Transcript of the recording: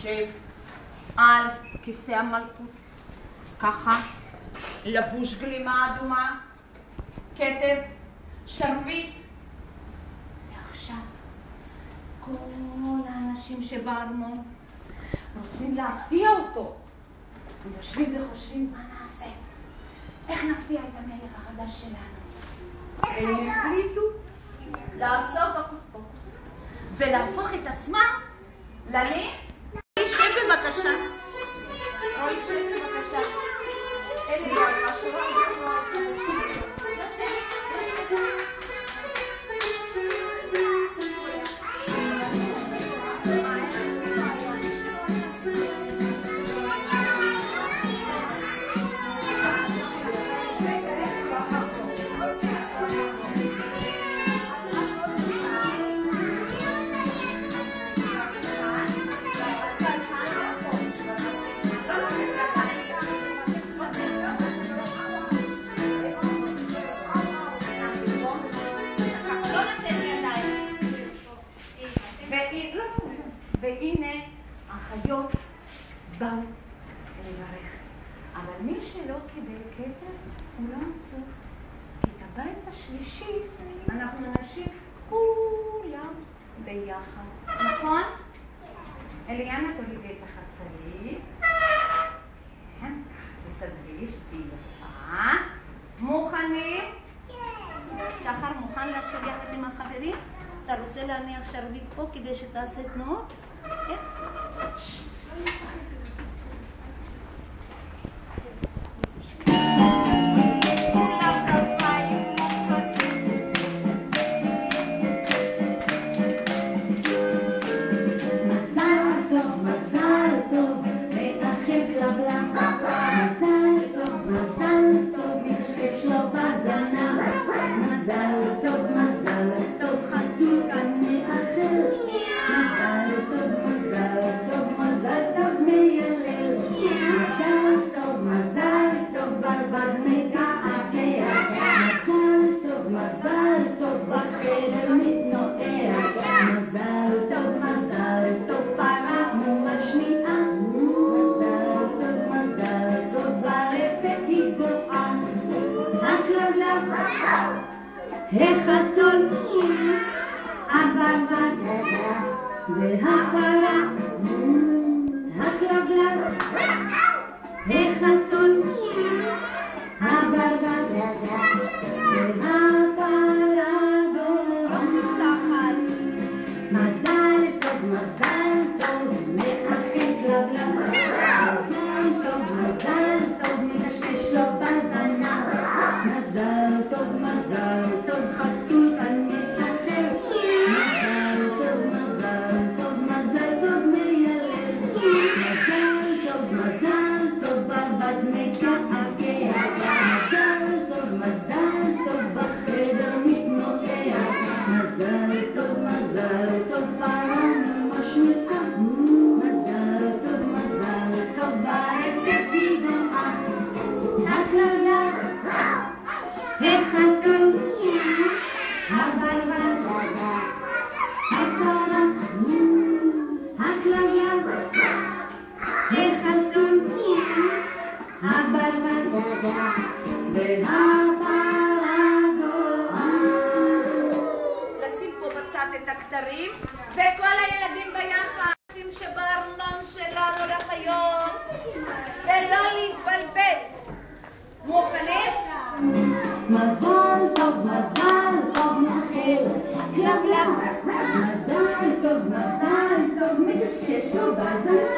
יושב על כיסא המלכות, ככה, לבוש גלימה אדומה, כתר, שרביט. ועכשיו כל האנשים שבארמון רוצים להפתיע אותו. הם יושבים וחושבים מה נעשה, איך נפתיע את המלך החדש שלנו. והם החליטו לעשות הוקוס פוקוס ולהפוך את עצמם ללי. שב בבקשה. אוי, שב בבקשה. אין לי עוד משהו. והנה החיות באו לברך, אבל מי שלא קיבל כתר הוא לא עצוב, כי את הבית השלישי אנחנו נשאיר כולם ביחד, נכון? אליאנה תולידי את החצאית, כן, תסדרי, שתהי יפה, מוכנים? שחר מוכן לשבת יחד עם החברים? אתה רוצה להניח שרביט פה כדי שתעשה תנועות? כן? החתול, הברווז והפרה, הכלבלב, החתול, הברווז והפרה, שחר. מזל טוב, מאחד כלבלב, מזל טוב, מקשקש לו בזנב, מזל טוב, חתול כאן מאחר, מזל טוב מיילל, מזל טוב ברווז מקעקע, מזל טוב בחדר מתנועע, מזל טוב פרה משמיעה, מזל טוב ברפת ידועה, הכללה, החתול, הברווז, הפרה, הכללה, החתול, הברווז והפרה גואה. לשים פה בצד את הכתרים וכל הילדים ביחד שבארמון שלנו לחיות ולא להתבלבל. מוכנים? מזל טוב מאחר, כלבלב, מזל טוב, מקשקש לו בזנב.